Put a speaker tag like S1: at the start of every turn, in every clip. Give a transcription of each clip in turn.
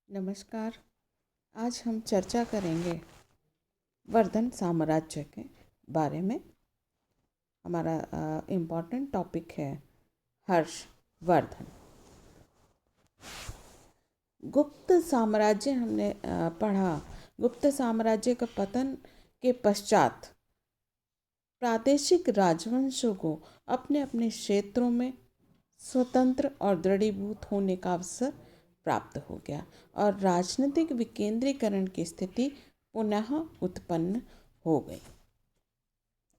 S1: नमस्कार। आज हम चर्चा करेंगे वर्धन साम्राज्य के बारे में। हमारा इम्पोर्टेंट टॉपिक है हर्षवर्धन। गुप्त साम्राज्य हमने पढ़ा। गुप्त साम्राज्य का पतन के पश्चात प्रादेशिक राजवंशों को अपने अपने क्षेत्रों में स्वतंत्र और दृढ़ीभूत होने का अवसर प्राप्त हो गया और राजनीतिक विकेंद्रीकरण की स्थिति पुनः उत्पन्न हो गई।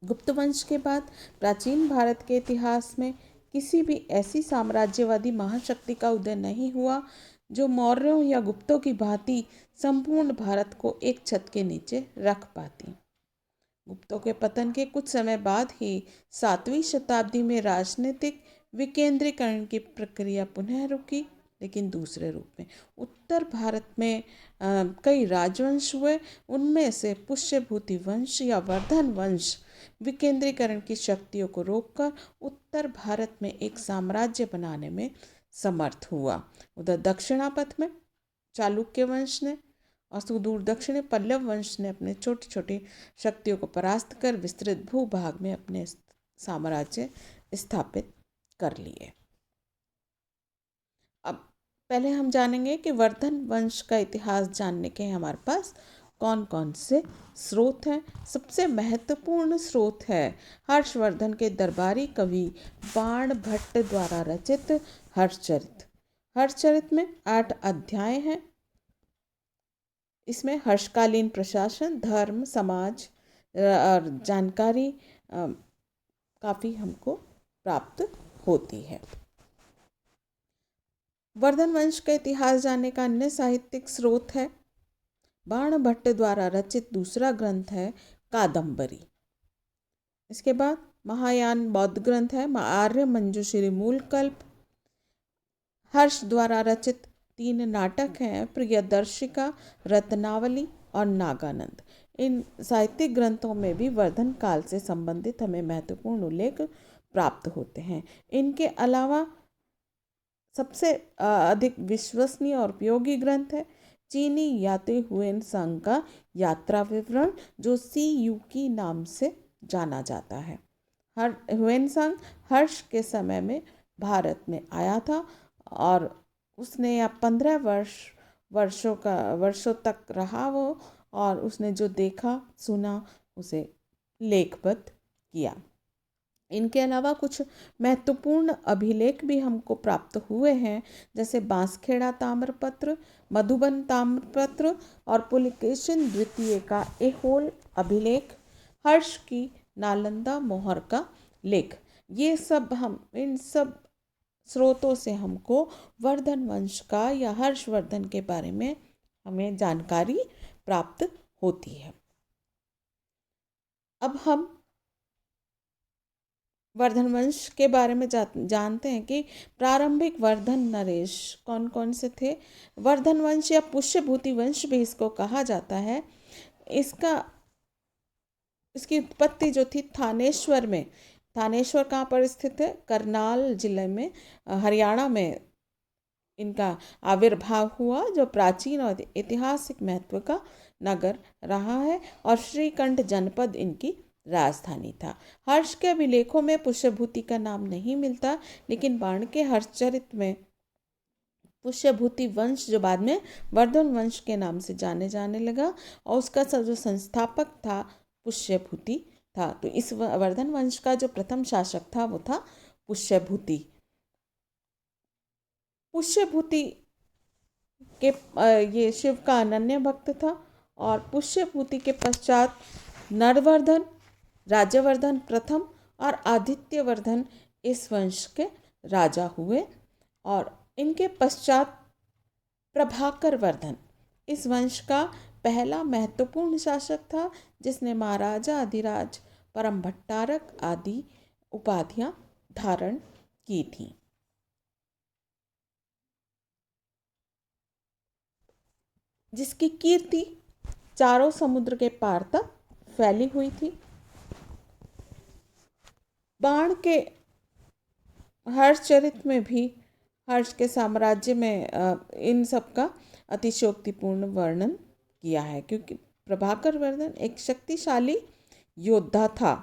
S1: गुप्त वंश के बाद प्राचीन भारत के इतिहास में किसी भी ऐसी साम्राज्यवादी महाशक्ति का उदय नहीं हुआ जो मौर्यों या गुप्तों की भांति संपूर्ण भारत को एक छत के नीचे रख पाती। गुप्तों के पतन के कुछ समय बाद ही 7वीं शताब्दी में राजनीतिक विकेंद्रीकरण की प्रक्रिया पुनः रुकी, लेकिन दूसरे रूप में। उत्तर भारत में कई राजवंश हुए। उनमें से पुष्यभूति वंश या वर्धन वंश विकेंद्रीकरण की शक्तियों को रोककर उत्तर भारत में एक साम्राज्य बनाने में समर्थ हुआ। उधर दक्षिणापथ में चालुक्य वंश ने और सुदूर दक्षिणी पल्लव वंश ने अपने छोटी छोटी शक्तियों को परास्त कर विस्तृत भूभाग में अपने साम्राज्य स्थापित कर लिए। अब पहले हम जानेंगे कि वर्धन वंश का इतिहास जानने के हमारे पास कौन कौन से स्रोत हैं। सबसे महत्वपूर्ण स्रोत है हर्षवर्धन के दरबारी कवि बाण भट्ट द्वारा रचित हर्षचरित। हर्षचरित में 8 अध्याय हैं। इसमें हर्षकालीन प्रशासन, धर्म, समाज और जानकारी काफ़ी हमको प्राप्त होती है। वर्धन वंश का इतिहास जानने का अन्य साहित्यिक स्रोत है बाण भट्ट द्वारा रचित दूसरा ग्रंथ है कादंबरी। इसके बाद महायान बौद्ध ग्रंथ है आर्य मंजूश्री मूलकल्प। हर्ष द्वारा रचित 3 नाटक हैं प्रियदर्शिका, रत्नावली और नागानंद। इन साहित्यिक ग्रंथों में भी वर्धन काल से संबंधित हमें महत्वपूर्ण उल्लेख प्राप्त होते हैं। इनके अलावा सबसे अधिक विश्वसनीय और उपयोगी ग्रंथ है चीनी याते हुएनसांग का यात्रा विवरण, जो CUकी नाम से जाना जाता है। हुएनसांग हर्ष के समय में भारत में आया था और उसने 15 वर्षों तक रहा वो, और उसने जो देखा सुना उसे लेखबद्ध किया। इनके अलावा कुछ महत्वपूर्ण अभिलेख भी हमको प्राप्त हुए हैं, जैसे बांसखेड़ा ताम्रपत्र, मधुबन ताम्रपत्र और पुलकेशिन द्वितीय का ऐहोल अभिलेख, हर्ष की नालंदा मोहर का लेख। ये सब इन सब स्रोतों से हमको वर्धन वंश का या हर्षवर्धन के बारे में हमें जानकारी प्राप्त होती है। अब हम वर्धन वंश के बारे में जानते हैं कि प्रारंभिक वर्धन नरेश कौन कौन से थे। वर्धन वंश या पुष्यभूति वंश भी इसको कहा जाता है। इसकी उत्पत्ति जो थी थानेश्वर में। थानेश्वर कहाँ पर स्थित है? करनाल जिले में, हरियाणा में इनका आविर्भाव हुआ, जो प्राचीन और ऐतिहासिक महत्व का नगर रहा है और श्रीकंठ जनपद इनकी राजधानी था। हर्ष के अभिलेखों में पुष्यभूति का नाम नहीं मिलता, लेकिन बाण के हर्षचरित में पुष्यभूति वंश, जो बाद में वर्धन वंश के नाम से जाने लगा, और उसका जो संस्थापक था पुष्यभूति था। तो इस वर्धन वंश का जो प्रथम शासक था वो था पुष्यभूति। पुष्यभूति के ये शिव का अनन्य भक्त था और पुष्यभूति के पश्चात नरवर्धन, राज्यवर्धन प्रथम और आदित्यवर्धन इस वंश के राजा हुए, और इनके पश्चात प्रभाकर वर्धन इस वंश का पहला महत्वपूर्ण शासक था, जिसने महाराजा अधिराज, परम भट्टारक आदि उपाधियां धारण की थी। जिसकी कीर्ति चारों समुद्र के पार तक फैली हुई थी। बाण के हर्षचरित में भी हर्ष के साम्राज्य में इन सब का अतिशयोक्तिपूर्ण वर्णन किया है, क्योंकि प्रभाकर वर्धन एक शक्तिशाली योद्धा था।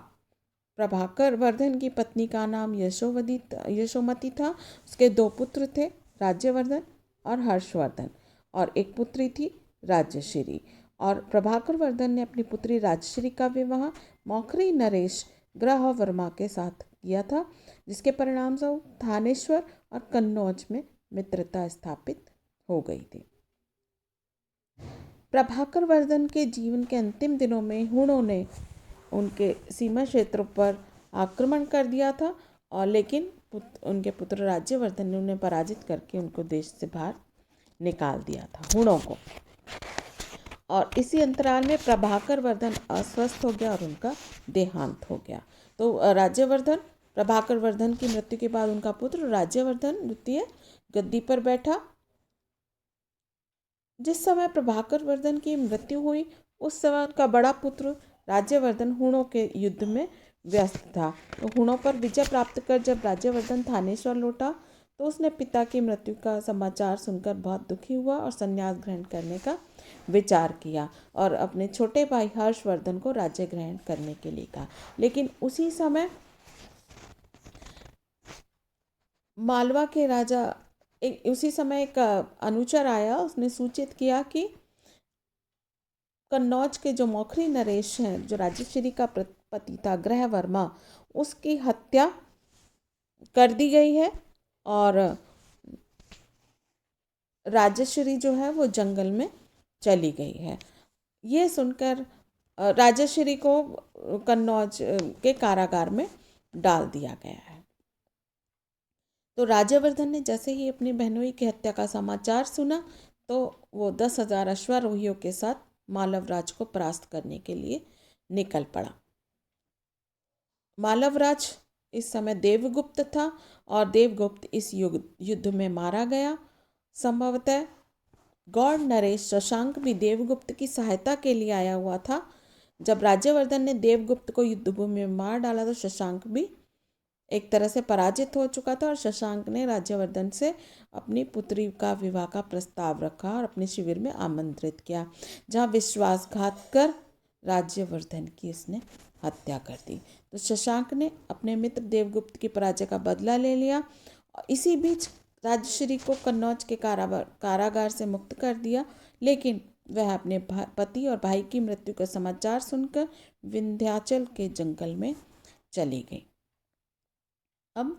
S1: प्रभाकर वर्धन की पत्नी का नाम यशोमती था। उसके दो पुत्र थे, राज्यवर्धन और हर्षवर्धन, और एक पुत्री थी राजश्री। और प्रभाकर वर्धन ने अपनी पुत्री राजश्री का विवाह मौखरी नरेश ग्रह वर्मा के साथ किया था, जिसके परिणाम स्वरूप थानेश्वर और कन्नौज में मित्रता स्थापित हो गई थी। प्रभाकर वर्धन के जीवन के अंतिम दिनों में हुणों ने उनके सीमा क्षेत्रों पर आक्रमण कर दिया था, और लेकिन उनके पुत्र राज्यवर्धन ने उन्हें पराजित करके उनको देश से बाहर निकाल दिया था, हुणों को। और इसी अंतराल में प्रभाकर वर्धन अस्वस्थ हो गया और उनका देहांत हो गया। तो प्रभाकर वर्धन की मृत्यु के बाद उनका पुत्र राज्यवर्धन द्वितीय गद्दी पर बैठा। जिस समय प्रभाकर वर्धन की मृत्यु हुई उस समय उनका बड़ा पुत्र राज्यवर्धन हुणों के युद्ध में व्यस्त था। तो हुणों पर विजय प्राप्त कर जब राज्यवर्धन थानेश्वर लौटा तो उसने पिता की मृत्यु का समाचार सुनकर बहुत दुखी हुआ और संन्यास ग्रहण करने का विचार किया और अपने छोटे भाई हर्षवर्धन को राज्य ग्रहण करने के लिए कहा। लेकिन उसी समय मालवा के राजा उसी समय एक अनुचर आया, उसने सूचित किया कि कन्नौज के जो मौखरी नरेश हैं, जो राजश्री का पति था ग्रह वर्मा, उसकी हत्या कर दी गई है और राजश्री जो है वो जंगल में चली गई है। ये सुनकर राजश्री को कन्नौज के कारागार में डाल दिया गया है। तो राज्यवर्धन ने जैसे ही अपनी बहनोई की हत्या का समाचार सुना तो वो 10,000 अश्वारोहियों के साथ मालवराज को परास्त करने के लिए निकल पड़ा। मालवराज इस समय देवगुप्त था और देवगुप्त इस युद्ध में मारा गया। संभवतः गौड़ नरेश शशांक भी देवगुप्त की सहायता के लिए आया हुआ था। जब राज्यवर्धन ने देवगुप्त को युद्धभूमि में मार डाला तो शशांक भी एक तरह से पराजित हो चुका था और शशांक ने राज्यवर्धन से अपनी पुत्री का विवाह का प्रस्ताव रखा और अपने शिविर में आमंत्रित किया, जहां विश्वासघात कर राज्यवर्धन की उसने हत्या कर दी। तो शशांक ने अपने मित्र देवगुप्त की पराजय का बदला ले लिया। इसी बीच राजश्री को कन्नौज के कारागार से मुक्त कर दिया, लेकिन वह अपने पति और भाई की मृत्यु का समाचार सुनकर विंध्याचल के जंगल में चली गई। अब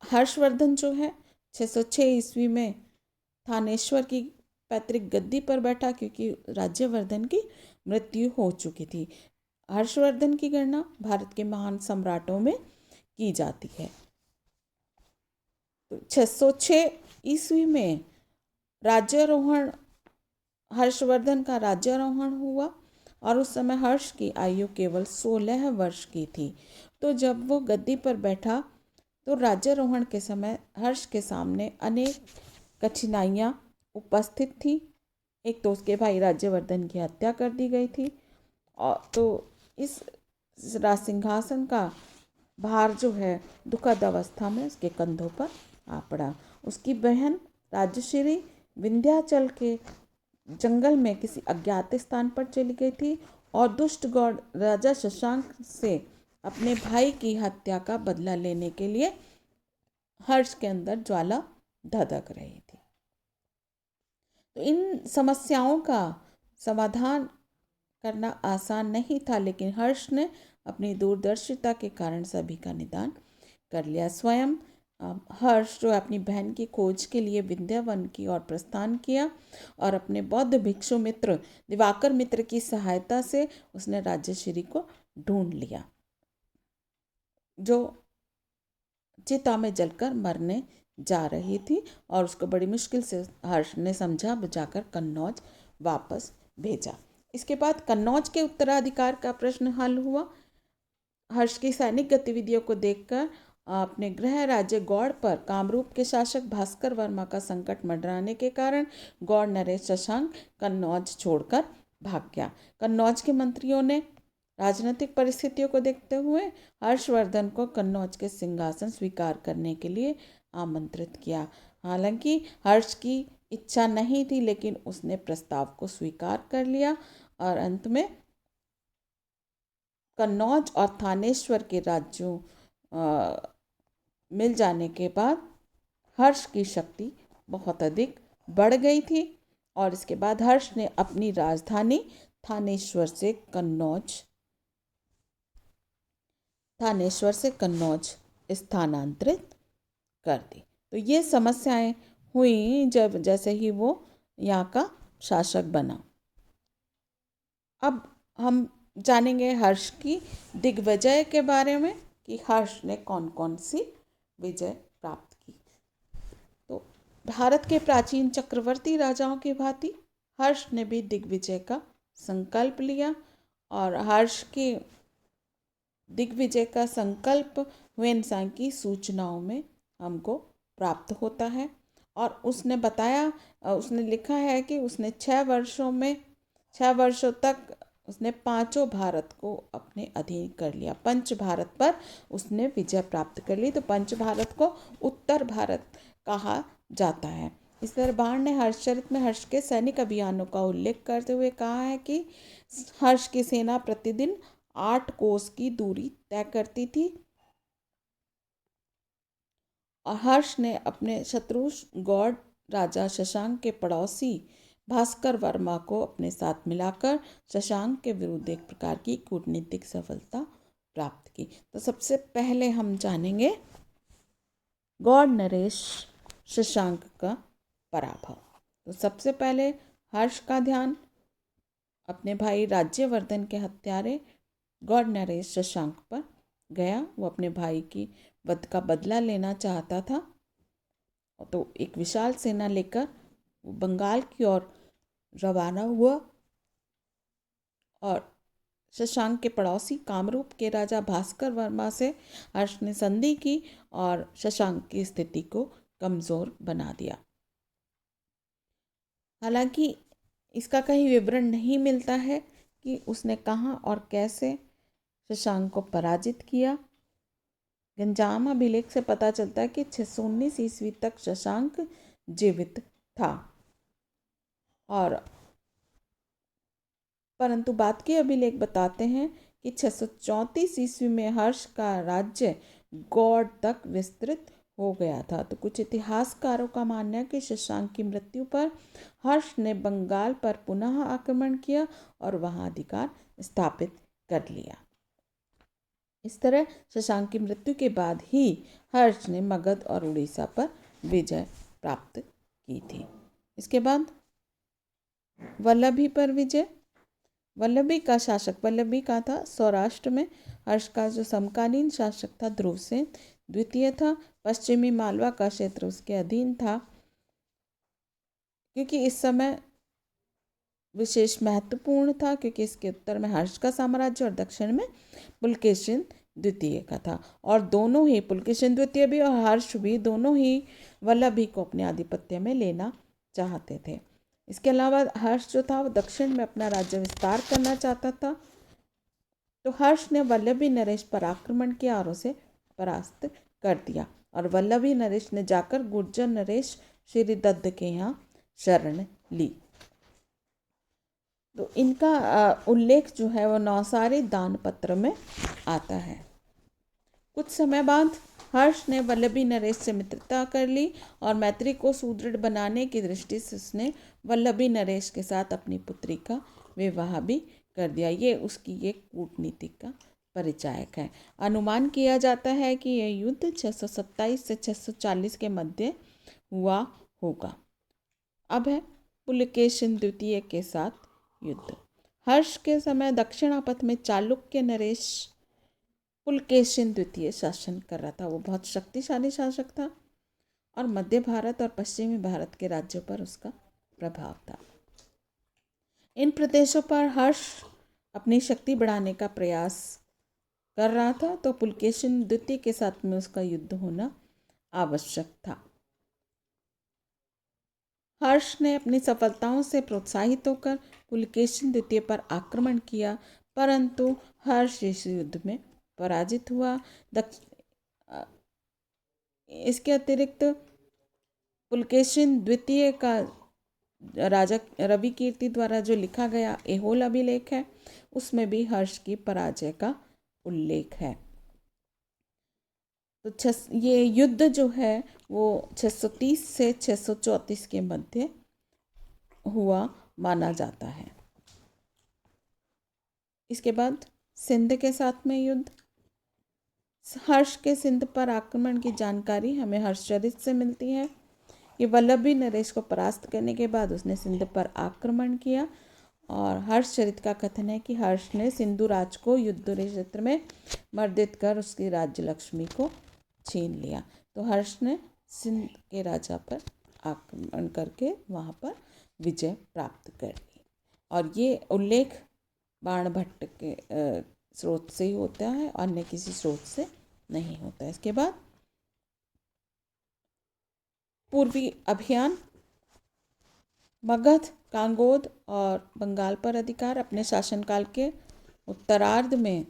S1: हर्षवर्धन जो है 606 ईस्वी में थानेश्वर की पैतृक गद्दी पर बैठा, क्योंकि राज्यवर्धन की मृत्यु हो चुकी थी। हर्षवर्धन की गणना भारत के महान सम्राटों में की जाती है। 606 ईस्वी में राज्यारोहण हर्षवर्धन का राज्यारोहण हुआ और उस समय हर्ष की आयु केवल 16 वर्ष की थी। तो जब वो गद्दी पर बैठा तो राज्यारोहण के समय हर्ष के सामने अनेक कठिनाइयाँ उपस्थित थी। एक तो उसके भाई राज्यवर्धन की हत्या कर दी गई थी, और तो इस सिंहासन का भार जो है दुखद अवस्था में उसके कंधों पर आ पड़ा। उसकी बहन राजश्री विंध्याचल के जंगल में किसी अज्ञात स्थान पर चली गई थी और दुष्ट गौड़ राजा शशांक से अपने भाई की हत्या का बदला लेने के लिए हर्ष के अंदर ज्वाला धधक रही थी। तो इन समस्याओं का समाधान करना आसान नहीं था, लेकिन हर्ष ने अपनी दूरदर्शिता के कारण सभी का निदान कर लिया। स्वयं हर्ष जो अपनी बहन की खोज के लिए विंध्यावन की ओर प्रस्थान किया और अपने बौद्ध भिक्षु मित्र दिवाकर मित्र की सहायता से उसने राजश्री को ढूंढ लिया, जो चिता में जलकर मरने जा रही थी, और उसको बड़ी मुश्किल से हर्ष ने समझा बुझाकर कन्नौज वापस भेजा। इसके बाद कन्नौज के उत्तराधिकार का प्रश्न हल हुआ। हर्ष की सैनिक गतिविधियों को देखकर अपने गृह राज्य गौड़ पर कामरूप के शासक भास्कर वर्मा का संकट मंडराने के कारण गौड़ नरेश शशांक कन्नौज छोड़कर भाग गया। कन्नौज के मंत्रियों ने राजनीतिक परिस्थितियों को देखते हुए हर्षवर्धन को कन्नौज के सिंहासन स्वीकार करने के लिए आमंत्रित किया। हालांकि हर्ष की इच्छा नहीं थी, लेकिन उसने प्रस्ताव को स्वीकार कर लिया और अंत में कन्नौज और थानेश्वर के राज्यों मिल जाने के बाद हर्ष की शक्ति बहुत अधिक बढ़ गई थी और इसके बाद हर्ष ने अपनी राजधानी थानेश्वर से कन्नौज स्थानांतरित कर दी। तो ये समस्याएं हुई जब जैसे ही वो यहाँ का शासक बना। अब हम जानेंगे हर्ष की दिग्विजय के बारे में कि हर्ष ने कौन कौन सी विजय प्राप्त की। तो भारत के प्राचीन चक्रवर्ती राजाओं की भांति हर्ष ने भी दिग्विजय का संकल्प लिया और हर्ष के दिग्विजय का संकल्प ह्वेनसांग की सूचनाओं में हमको प्राप्त होता है। और उसने बताया, उसने लिखा है कि उसने 6 वर्षों तक उसने पांचों भारत को अपने अधीन कर लिया। पंच भारत पर उसने विजय प्राप्त कर ली। तो पंच भारत को उत्तर भारत कहा जाता है। इस तरह बाण ने हर्षचरित में हर्ष के सैनिक अभियानों का उल्लेख करते हुए कहा है कि हर्ष की सेना प्रतिदिन 8 कोस की दूरी तय करती थी और हर्ष ने अपने शत्रु गौड़ राजा शशांक के पड़ोसी भास्कर वर्मा को अपने साथ मिलाकर शशांक के विरुद्ध एक प्रकार की कूटनीतिक सफलता प्राप्त की। तो सबसे पहले हम जानेंगे गौड़ नरेश शशांक का पराभव। तो सबसे पहले हर्ष का ध्यान अपने भाई राज्यवर्धन के हत्यारे गौड़ नरेश शशांक पर गया। वो अपने भाई की वध का बदला लेना चाहता था। तो एक विशाल सेना लेकर वो बंगाल की ओर रवाना हुआ और शशांक के पड़ोसी कामरूप के राजा भास्कर वर्मा से हर्ष ने संधि की और शशांक की स्थिति को कमजोर बना दिया। हालांकि इसका कहीं विवरण नहीं मिलता है कि उसने कहाँ और कैसे शशांक को पराजित किया। गंजाम अभिलेख से पता चलता है कि 619 ईस्वी तक शशांक जीवित था और परंतु बाद के अभिलेख बताते हैं कि 634 ईस्वी में हर्ष का राज्य गौड़ तक विस्तृत हो गया था। तो कुछ इतिहासकारों का मानना है कि शशांक की मृत्यु पर हर्ष ने बंगाल पर पुनः आक्रमण किया और वहां अधिकार स्थापित कर लिया। इस तरह शशांक की मृत्यु के बाद ही हर्ष ने मगध और उड़ीसा पर विजय प्राप्त की थी। इसके बाद वल्लभी पर विजय। वल्लभी का था सौराष्ट्र में। हर्ष का जो समकालीन शासक था ध्रुवसेन द्वितीय था। पश्चिमी मालवा का क्षेत्र उसके अधीन था क्योंकि इस समय विशेष महत्वपूर्ण था, क्योंकि इसके उत्तर में हर्ष का साम्राज्य और दक्षिण में पुलकेशिन द्वितीय का था। और दोनों ही, पुलकेशिन द्वितीय भी और हर्ष भी, दोनों ही वल्लभी को अपने आधिपत्य में लेना चाहते थे। इसके अलावा हर्ष जो था वो दक्षिण में अपना राज्य विस्तार करना चाहता था। तो हर्ष ने वल्लभी नरेश पर आक्रमण किया और उसे परास्त कर दिया और वल्लभी नरेश ने जाकर गुर्जर नरेश श्रीदत्त के यहाँ शरण ली। तो इनका उल्लेख जो है वो नौसारी दानपत्र में आता है। कुछ समय बाद हर्ष ने वल्लभी नरेश से मित्रता कर ली और मैत्री को सुदृढ़ बनाने की दृष्टि से उसने वल्लभी नरेश के साथ अपनी पुत्री का विवाह भी कर दिया। ये उसकी एक कूटनीति का परिचायक है। अनुमान किया जाता है कि यह युद्ध 627 से 640 के मध्य हुआ होगा। अब है पुलकेशिन द्वितीय के साथ युद्ध। हर्ष के समय दक्षिणापथ में चालुक्य नरेश पुलकेशिन द्वितीय शासन कर रहा था। वो बहुत शक्तिशाली शासक था और मध्य भारत और पश्चिमी भारत के राज्यों पर उसका प्रभाव था। इन प्रदेशों पर हर्ष अपनी शक्ति बढ़ाने का प्रयास कर रहा था, तो पुलकेशिन द्वितीय के साथ में उसका युद्ध होना आवश्यक था। हर्ष ने अपनी सफलताओं से प्रोत्साहित होकर पुलकेशिन द्वितीय पर आक्रमण किया, परंतु हर्ष इस युद्ध में पराजित हुआ। इसके अतिरिक्त पुलकेशिन द्वितीय का राजा रवि कीर्ति द्वारा जो लिखा गया एहोल अभिलेख है, उसमें भी हर्ष की पराजय का उल्लेख है। तो ये युद्ध जो है वो 630 से 634 के मध्य हुआ माना जाता है। इसके बाद सिंध के साथ में युद्ध। हर्ष के सिंध पर आक्रमण की जानकारी हमें हर्षचरित से मिलती है कि वल्लभी नरेश को परास्त करने के बाद उसने सिंध पर आक्रमण किया, और हर्षचरित का कथन है कि हर्ष ने सिंधु राज को युद्ध क्षेत्र में मर्दित कर उसकी राज्य लक्ष्मी को छीन लिया। तो हर्ष ने सिंध के राजा पर आक्रमण करके वहाँ पर विजय प्राप्त कर ली, और ये उल्लेख बाणभट्ट के स्रोत से ही होता है, अन्य किसी स्रोत से नहीं होता। इसके बाद पूर्वी अभियान। मगध, कांगोद और बंगाल पर अधिकार। अपने शासनकाल के उत्तरार्ध में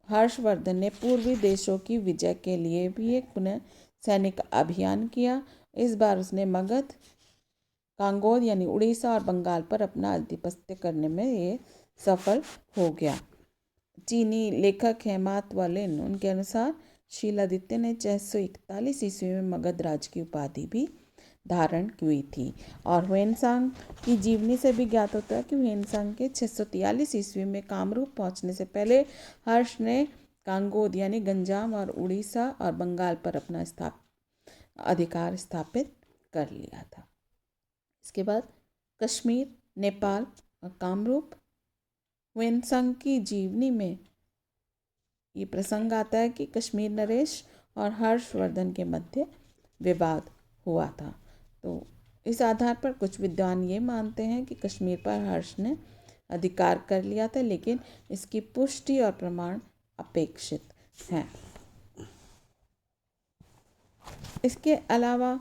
S1: हर्षवर्धन ने पूर्वी देशों की विजय के लिए भी एक पुनः सैनिक अभियान किया। इस बार उसने मगध, कांगोद यानी उड़ीसा और बंगाल पर अपना आधिपत्य करने में ये सफल हो गया। चीनी लेखक हेमात वालेन, उनके अनुसार शीलादित्य ने 641 ईस्वी में मगध राज की उपाधि भी धारण की थी। और ह्वेनसांग की जीवनी से भी ज्ञात होता है कि ह्वेनसांग के 643 ईस्वी में कामरूप पहुंचने से पहले हर्ष ने कांगोद यानी गंजाम और उड़ीसा और बंगाल पर अपना अधिकार स्थापित कर लिया था। इसके बाद कश्मीर, नेपाल और कामरूप। ह्वेनसांग की जीवनी में ये प्रसंग आता है कि कश्मीर नरेश और हर्षवर्धन के मध्य विवाद हुआ था। तो इस आधार पर कुछ विद्वान ये मानते हैं कि कश्मीर पर हर्ष ने अधिकार कर लिया था, लेकिन इसकी पुष्टि और प्रमाण अपेक्षित हैं। इसके अलावा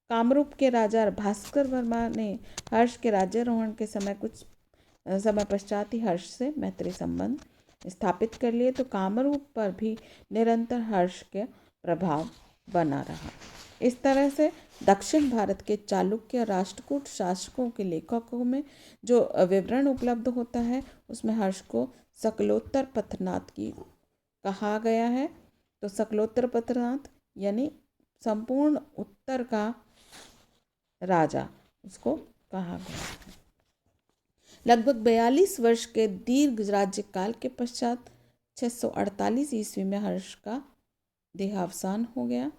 S1: कामरूप के राजा भास्कर वर्मा ने हर्ष के राज्यारोहण के समय कुछ समय पश्चात ही हर्ष से मैत्री संबंध स्थापित कर लिए। तो कामरूप पर भी निरंतर हर्ष के प्रभाव बना रहा। इस तरह से दक्षिण भारत के चालुक्य राष्ट्रकूट शासकों के लेखकों में जो विवरण उपलब्ध होता है उसमें हर्ष को सकलोत्तर पथनाथ की कहा गया है। तो सकलोत्तर पथनाथ यानी संपूर्ण उत्तर का राजा उसको कहा गया है। लगभग 42 वर्ष के दीर्घ राज्यकाल के पश्चात 648 ईस्वी में हर्ष का देहावसान हो गया।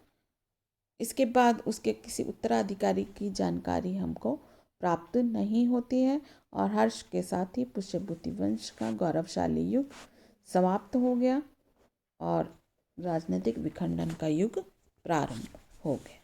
S1: इसके बाद उसके किसी उत्तराधिकारी की जानकारी हमको प्राप्त नहीं होती है, और हर्ष के साथ ही पुष्यभूति वंश का गौरवशाली युग समाप्त हो गया और राजनीतिक विखंडन का युग प्रारंभ हो गया।